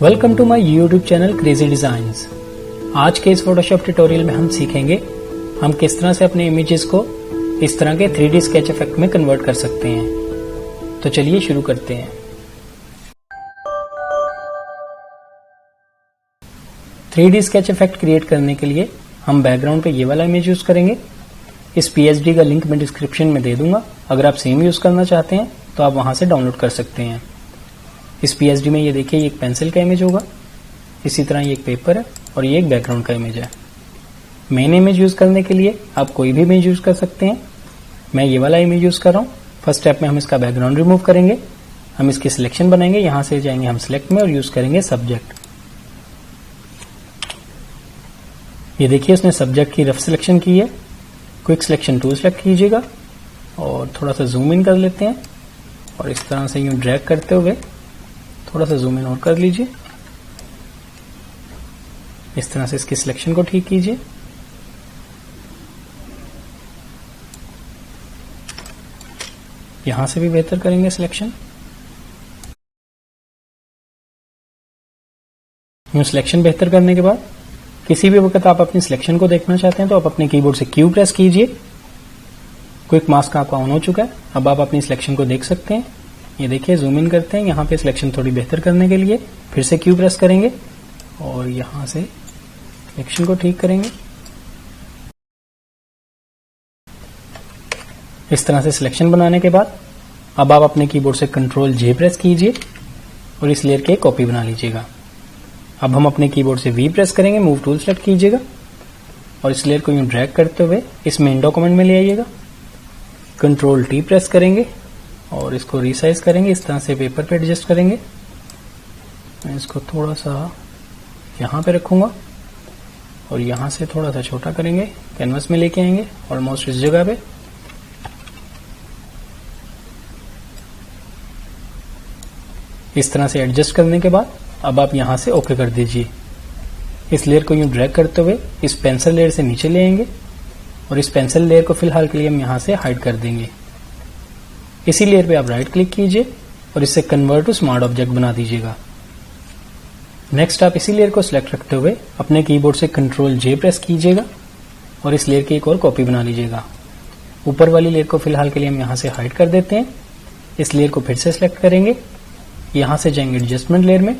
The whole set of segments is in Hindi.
Welcome to my YouTube channel crazy designs. आज के इस फोटोशॉप ट्यूटोरियल में हम सीखेंगे हम किस तरह से अपने इमेजेस को इस तरह के 3D स्केच इफेक्ट में कन्वर्ट कर सकते हैं। तो चलिए शुरू करते हैं। 3D स्केच इफेक्ट क्रिएट करने के लिए हम बैकग्राउंड पे ये वाला इमेज यूज करेंगे। इस PSD का लिंक मैं डिस्क्रिप्शन में दे दूंगा। अगर आप सेम यूज करना चाहते हैं तो आप वहां से डाउनलोड कर सकते हैं। इस PSD में ये देखिए, ये एक पेंसिल का इमेज होगा, इसी तरह ये एक पेपर है और ये एक बैकग्राउंड का इमेज है। मेन इमेज यूज करने के लिए आप कोई भी इमेज यूज कर सकते हैं। मैं ये वाला इमेज यूज कर रहा हूँ। फर्स्ट स्टेप में हम इसका बैकग्राउंड रिमूव करेंगे। हम इसकी सिलेक्शन बनाएंगे, यहां से जाएंगे हम सिलेक्ट में और यूज करेंगे सब्जेक्ट। ये देखिए उसने सब्जेक्ट की रफ सिलेक्शन की है। क्विक सिलेक्शन टूल सेलेक्ट कीजिएगा और थोड़ा सा जूम इन कर लेते हैं और इस तरह से यूं ड्रैग करते हुए थोड़ा सा जूम इन और कर लीजिए। इस तरह से इसकी सिलेक्शन को ठीक कीजिए। यहां से भी बेहतर करेंगे सिलेक्शन। सिलेक्शन बेहतर करने के बाद किसी भी वक्त आप अपनी सिलेक्शन को देखना चाहते हैं तो आप अपने कीबोर्ड से Q प्रेस कीजिए। क्विक मास्क आपका ऑन हो चुका है। अब आप अपनी सिलेक्शन को देख सकते हैं। ये देखिए, जूम इन करते हैं। यहाँ पे सिलेक्शन थोड़ी बेहतर करने के लिए फिर से Q प्रेस करेंगे और यहां से सिलेक्शन को ठीक करेंगे। इस तरह से सिलेक्शन बनाने के बाद अब आप अपने कीबोर्ड से Ctrl J प्रेस कीजिए और इस लेयर की कॉपी बना लीजिएगा। अब हम अपने कीबोर्ड से V प्रेस करेंगे, मूव टूल सेलेक्ट कीजिएगा और इस लेयर को यूं ड्रैग करते हुए इस मेन डॉक्यूमेंट में ले आइएगा। Ctrl T प्रेस करेंगे और इसको रिसाइज करेंगे। इस तरह से पेपर पे एडजस्ट करेंगे। मैं इसको थोड़ा सा यहां पे रखूंगा और यहां से थोड़ा सा छोटा करेंगे, कैनवस में लेके आएंगे ऑलमोस्ट इस जगह पे। इस तरह से एडजस्ट करने के बाद अब आप यहां से ओके कर दीजिए। इस लेयर को यूं ड्रैग करते हुए इस पेंसिल लेयर से नीचे ले आएंगे और इस पेंसिल लेयर को फिलहाल के लिए हम यहां से हाइड कर देंगे। इसी लेयर पे आप राइट क्लिक कीजिए और इससे कन्वर्ट टू स्मार्ट ऑब्जेक्ट बना दीजिएगा। नेक्स्ट आप इसी लेयर को सिलेक्ट रखते हुए अपने कीबोर्ड से Ctrl J प्रेस कीजिएगा और इस लेयर की एक और कॉपी बना लीजिएगा। ऊपर वाली लेयर को फिलहाल के लिए हम यहां से हाइड कर देते हैं। इस लेयर को फिर से सिलेक्ट करेंगे, यहां से जाएंगे एडजस्टमेंट लेयर में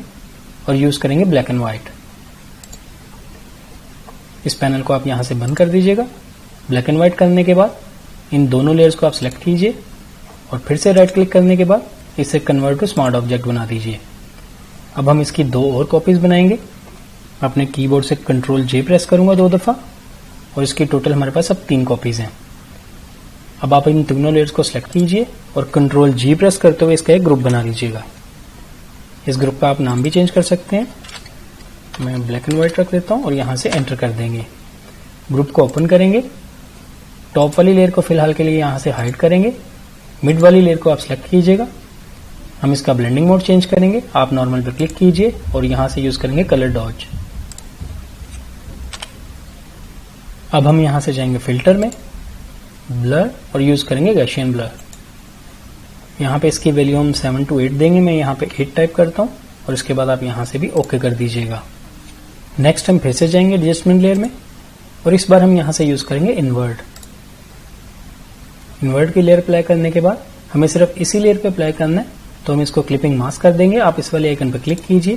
और यूज करेंगे ब्लैक एंड व्हाइट। इस पैनल को आप यहां से बंद कर दीजिएगा। ब्लैक एंड व्हाइट करने के बाद इन दोनों लेयर्स को आप सिलेक्ट कीजिए और फिर से राइट क्लिक करने के बाद इसे कन्वर्ट टू स्मार्ट ऑब्जेक्ट बना दीजिए। अब हम इसकी दो और कॉपीज बनाएंगे। अपने कीबोर्ड से Ctrl J प्रेस करूंगा 2 दफा और इसकी टोटल हमारे पास अब 3 कॉपीज हैं। अब आप इन तीनों लेयर्स को सिलेक्ट कीजिए और Ctrl G प्रेस करते हुए इसका एक ग्रुप बना लीजिएगा। इस ग्रुप का आप नाम भी चेंज कर सकते हैं। मैं ब्लैक एंड व्हाइट रख देता हूं और यहां से एंटर कर देंगे। ग्रुप को ओपन करेंगे। टॉप वाली लेयर को फिलहाल के लिए यहां से हाइड करेंगे। मिड वाली लेयर को आप सिलेक्ट कीजिएगा। हम इसका ब्लेंडिंग मोड चेंज करेंगे। आप नॉर्मल पर क्लिक कीजिए और यहां से यूज करेंगे कलर डॉज। अब हम यहां से जाएंगे फिल्टर में, ब्लर और यूज करेंगे गॉसियन ब्लर। यहां पे इसकी वैल्यू हम 7 to 8 देंगे। मैं यहां पे 8 टाइप करता हूं और इसके बाद आप यहां से भी ओके कर दीजिएगा। नेक्स्ट हम फिर से जाएंगे एडजस्टमेंट लेयर में और इस बार हम यहां से यूज करेंगे इन्वर्ट। इन्वर्ट की लेयर अप्लाई करने के बाद हमें सिर्फ इसी लेयर पे अप्लाई करना है, तो हम इसको क्लिपिंग मास्क कर देंगे। आप इस वाले आइकन पर क्लिक कीजिए।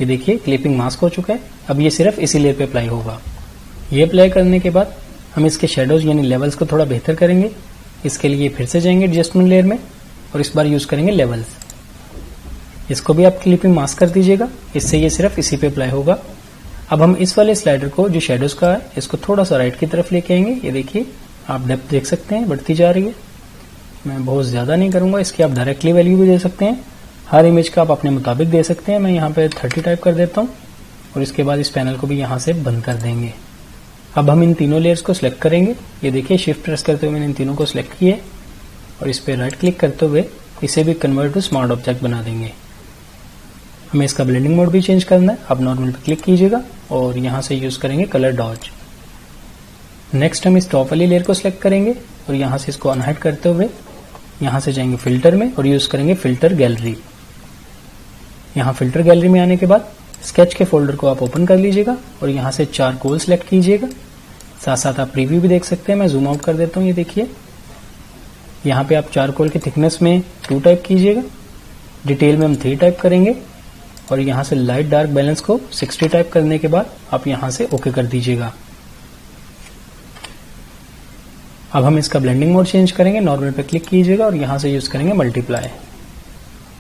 ये देखिए क्लिपिंग मास्क हो चुका है। अब ये सिर्फ इसी लेयर पे अप्लाई होगा। ये अप्लाई करने के बाद हम इसके शेडोज यानी लेवल्स को थोड़ा बेहतर करेंगे। इसके लिए फिर से जाएंगे एडजस्टमेंट लेयर में और इस बार यूज करेंगे लेवल्स। इसको भी आप क्लिपिंग मास्क कर दीजिएगा, इससे ये सिर्फ इसी पे अप्लाई होगा। अब हम इस वाले स्लाइडर को जो शेडोज का है इसको थोड़ा सा राइट की तरफ लेके आएंगे। ये देखिए आप डेप्थ देख सकते हैं बढ़ती जा रही है। मैं बहुत ज्यादा नहीं करूंगा, इसकी आप डायरेक्टली वैल्यू भी दे सकते हैं। हर इमेज का आप अपने मुताबिक दे सकते हैं। मैं यहाँ पे 30 टाइप कर देता हूँ और इसके बाद इस पैनल को भी यहाँ से बंद कर देंगे। अब हम इन तीनों लेयर्स को सिलेक्ट करेंगे। ये देखिए शिफ्ट प्रेस करते हुए मैंने इन तीनों को सिलेक्ट किया और इस पर राइट क्लिक करते हुए इसे भी कन्वर्ट टू स्मार्ट ऑब्जेक्ट बना देंगे। हमें इसका ब्लेंडिंग मोड भी चेंज करना है। आप नॉर्मल पे क्लिक कीजिएगा और यहां से यूज करेंगे कलर डॉज। नेक्स्ट हम इस टॉप वाली लेयर को सिलेक्ट करेंगे और यहां से इसको अनहाइड करते हुए यहां से जाएंगे फिल्टर में और यूज करेंगे फिल्टर गैलरी। यहाँ फिल्टर गैलरी में आने के बाद स्केच के फोल्डर को आप ओपन कर लीजिएगा और यहाँ से चारकोल सेलेक्ट कीजिएगा। साथ साथ आप प्रीव्यू भी देख सकते हैं। मैं जूम आउट कर देता हूँ। ये देखिए यहाँ पे आप चारकोल की थिकनेस में 2 टाइप कीजिएगा, डिटेल में हम 3 टाइप करेंगे और यहाँ से लाइट डार्क बैलेंस को 60 टाइप करने के बाद आप यहाँ से ओके कर दीजिएगा। अब हम इसका ब्लेंडिंग मोड चेंज करेंगे। नॉर्मल पे क्लिक कीजिएगा और यहाँ से यूज करेंगे मल्टीप्लाई।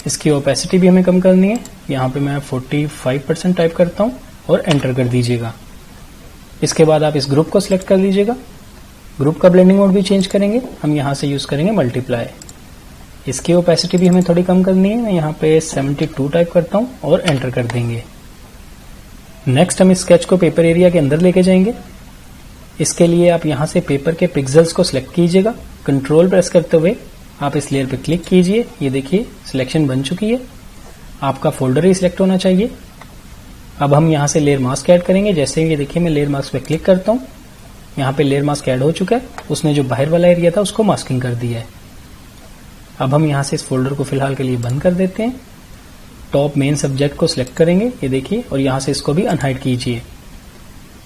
इसकी ओपेसिटी भी हमें कम करनी है। यहाँ पे मैं 45% टाइप करता हूँ और एंटर कर दीजिएगा। इसके बाद आप इस ग्रुप को सिलेक्ट कर लीजिएगा। ग्रुप का ब्लेंडिंग मोड भी चेंज करेंगे। हम यहाँ से यूज करेंगे मल्टीप्लाई। इसकी ओपेसिटी भी हमें थोड़ी कम करनी है। मैं यहाँ पे 72 टाइप करता हूँ और एंटर कर देंगे। नेक्स्ट हम इस स्केच को पेपर एरिया के अंदर लेके जाएंगे। इसके लिए आप यहाँ से पेपर के पिक्सेल्स को सिलेक्ट कीजिएगा। कंट्रोल प्रेस करते हुए आप इस लेयर पे क्लिक कीजिए। ये देखिए सिलेक्शन बन चुकी है। आपका फोल्डर ही सिलेक्ट होना चाहिए। अब हम यहाँ से लेयर मास्क ऐड करेंगे। जैसे ये देखिए मैं लेयर मास्क पे क्लिक करता हूँ, यहाँ पे लेयर मास्क ऐड हो चुका है। उसने जो बाहर वाला एरिया था उसको मास्किंग कर दिया है। अब हम यहाँ से इस फोल्डर को फिलहाल के लिए बंद कर देते हैं। टॉप मेन सब्जेक्ट को सिलेक्ट करेंगे, ये देखिए, और यहाँ से इसको भी अनहाइड कीजिए।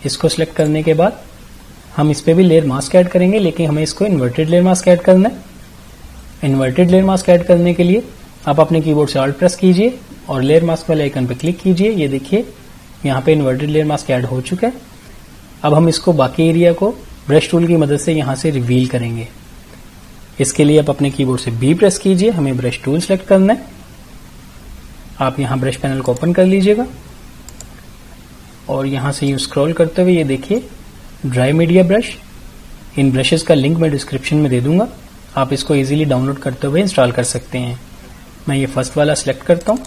इसको सिलेक्ट करने के बाद हम इस पे भी लेयर मास्क ऐड करेंगे, लेकिन हमें इसको इन्वर्टेड लेयर मास्क ऐड करना है। इन्वर्टेड लेयर मास्क ऐड करने के लिए आप अपने कीबोर्ड से ऑल्ट प्रेस कीजिए और लेयर मास्क वाले आइकन पे क्लिक कीजिए। ये देखिए यहाँ पे इन्वर्टेड लेयर मास्क ऐड हो चुका है। अब हम इसको बाकी एरिया को ब्रश टूल की मदद से यहाँ से रिवील करेंगे। इसके लिए आप अपने कीबोर्ड से बी प्रेस कीजिए। हमें ब्रश टूल सेलेक्ट करना है। आप यहाँ ब्रश पैनल को ओपन कर लीजिएगा और यहाँ से यूं स्क्रॉल करते हुए ये देखिए ड्राई मीडिया ब्रश। इन ब्रशेस का लिंक मैं डिस्क्रिप्शन में दे दूंगा। आप इसको इजीली डाउनलोड करते हुए इंस्टॉल कर सकते हैं। मैं ये फर्स्ट वाला सिलेक्ट करता हूँ।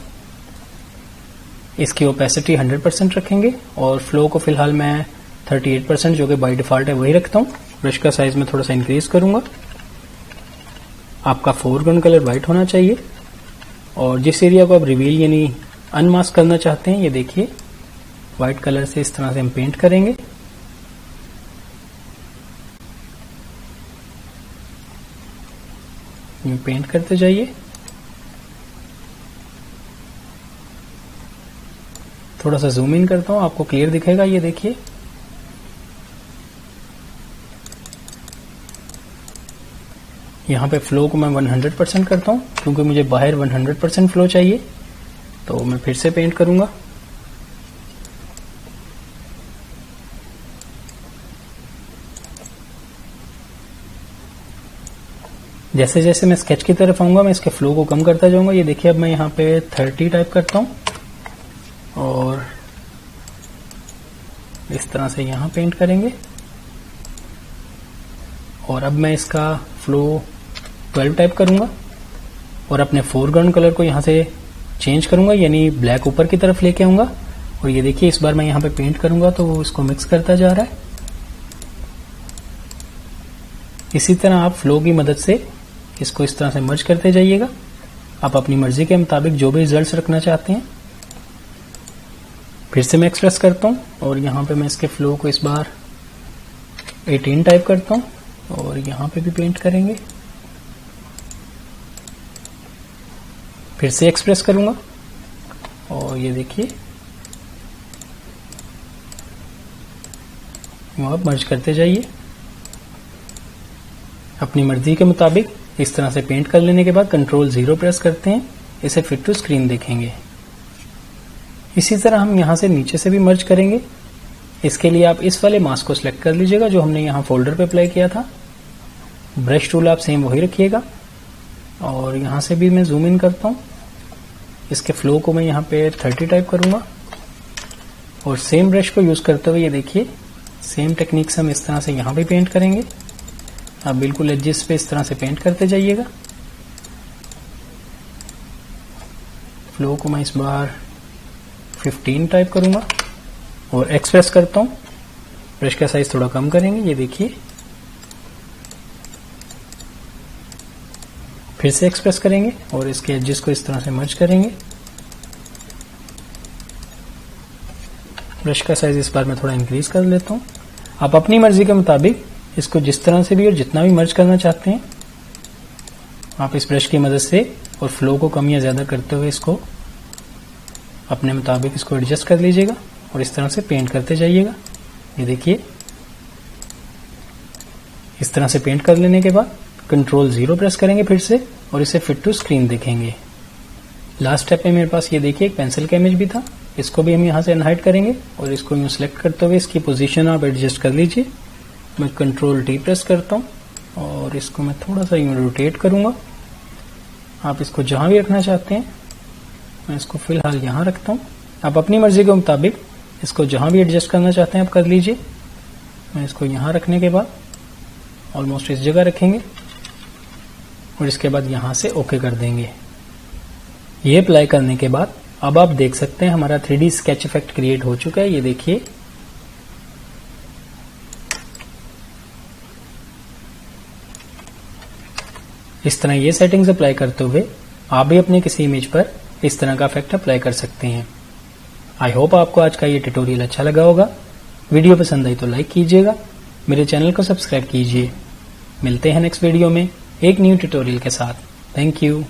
इसकी ओपेसिटी 100% रखेंगे और फ्लो को फिलहाल मैं 38% जो कि बाय डिफॉल्ट है वही रखता हूँ। ब्रश का साइज में थोड़ा सा इंक्रीज करूंगा। आपका फोरग्राउंड कलर व्हाइट होना चाहिए और जिस एरिया को आप रिवील यानी अनमास्क करना चाहते हैं, ये देखिए व्हाइट कलर से इस तरह से हम पेंट करेंगे। ये पेंट करते जाइए। थोड़ा सा जूम इन करता हूं, आपको क्लियर दिखेगा। ये देखिए यहाँ पे फ्लो को मैं 100% करता हूँ क्योंकि मुझे बाहर 100% फ्लो चाहिए। तो मैं फिर से पेंट करूंगा। जैसे जैसे मैं स्केच की तरफ आऊंगा मैं इसके फ्लो को कम करता जाऊंगा। ये देखिए अब मैं यहाँ पे 30 टाइप करता हूँ और इस तरह से यहाँ पेंट करेंगे। और अब मैं इसका फ्लो 12 टाइप करूंगा और अपने फोरग्राउंड कलर को यहाँ से चेंज करूंगा, यानी ब्लैक ऊपर की तरफ लेके आऊंगा। और ये देखिए इस बार मैं यहाँ पे पेंट करूंगा तो वो इसको मिक्स करता जा रहा है। इसी तरह आप फ्लो की मदद से इसको इस तरह से मर्ज करते जाइएगा। आप अपनी मर्जी के मुताबिक जो भी रिजल्ट्स रखना चाहते हैं। फिर से मैं एक्सप्रेस करता हूँ और यहाँ पे मैं इसके फ्लो को इस बार 18 टाइप करता हूँ और यहाँ पे भी पेंट करेंगे। फिर से एक्सप्रेस करूंगा और ये देखिए आप मर्ज करते जाइए। अपनी मर्जी के मुताबिक इस तरह से पेंट कर लेने के बाद कंट्रोल 0 प्रेस करते हैं। इसे फिट टू स्क्रीन देखेंगे। इसी तरह हम यहां से नीचे से भी मर्ज करेंगे। इसके लिए आप इस वाले मास्क को सिलेक्ट कर लीजिएगा जो हमने यहाँ फोल्डर पे अप्लाई किया था। ब्रश टूल आप सेम वही रखिएगा और यहाँ से भी मैं जूम इन करता हूँ। इसके फ्लो को मैं यहाँ पे 30 टाइप करूंगा और सेम ब्रश को यूज करते हुए ये देखिए सेम टेक्निक से हम इस तरह से यहाँ पे पेंट करेंगे। आप बिल्कुल एडजस्ट पे इस तरह से पेंट करते जाइएगा। फ्लो को मैं इस बार 15 टाइप करूंगा और एक्सप्रेस करता हूं। ब्रश का साइज थोड़ा कम करेंगे। ये देखिए फिर से एक्सप्रेस करेंगे और इसके एडजेस को इस तरह से मर्ज करेंगे। ब्रश का साइज इस बार मैं थोड़ा इंक्रीज कर लेता हूं। आप अपनी मर्जी के मुताबिक इसको जिस तरह से भी और जितना भी मर्ज करना चाहते हैं आप इस ब्रश की मदद से और फ्लो को कम या ज्यादा करते हुए इसको अपने मुताबिक इसको एडजस्ट कर लीजिएगा और इस तरह से पेंट करते जाइएगा। ये देखिए, इस तरह से पेंट कर लेने के बाद Ctrl 0 प्रेस करेंगे फिर से और इसे फिट टू स्क्रीन देखेंगे। लास्ट स्टेप में मेरे पास ये देखिए एक पेंसिल का इमेज भी था, इसको भी हम यहाँ से अनहाइड करेंगे और इसको यूँ सिलेक्ट करते हुए इसकी पोजीशन आप एडजस्ट कर लीजिए। मैं Ctrl T प्रेस करता हूँ और इसको मैं थोड़ा सा यूँ रोटेट करूँगा। आप इसको जहाँ भी रखना चाहते हैं, मैं इसको फिलहाल यहाँ रखता हूँ। आप अपनी मर्जी के मुताबिक इसको जहाँ भी एडजस्ट करना चाहते हैं आप कर लीजिए। मैं इसको यहाँ रखने के बाद ऑलमोस्ट इस जगह रखेंगे और इसके बाद यहाँ से ओके कर देंगे। ये अप्लाई करने के बाद अब आप देख सकते हैं हमारा 3D स्केच इफेक्ट क्रिएट हो चुका है। ये देखिए, इस तरह ये सेटिंग्स अप्लाई करते हुए आप भी अपने किसी इमेज पर इस तरह का इफेक्ट अप्लाई कर सकते हैं। आई होप आपको आज का ये ट्यूटोरियल अच्छा लगा होगा। वीडियो पसंद आई तो लाइक कीजिएगा, मेरे चैनल को सब्सक्राइब कीजिए। मिलते हैं नेक्स्ट वीडियो में एक न्यू ट्यूटोरियल के साथ। Thank you.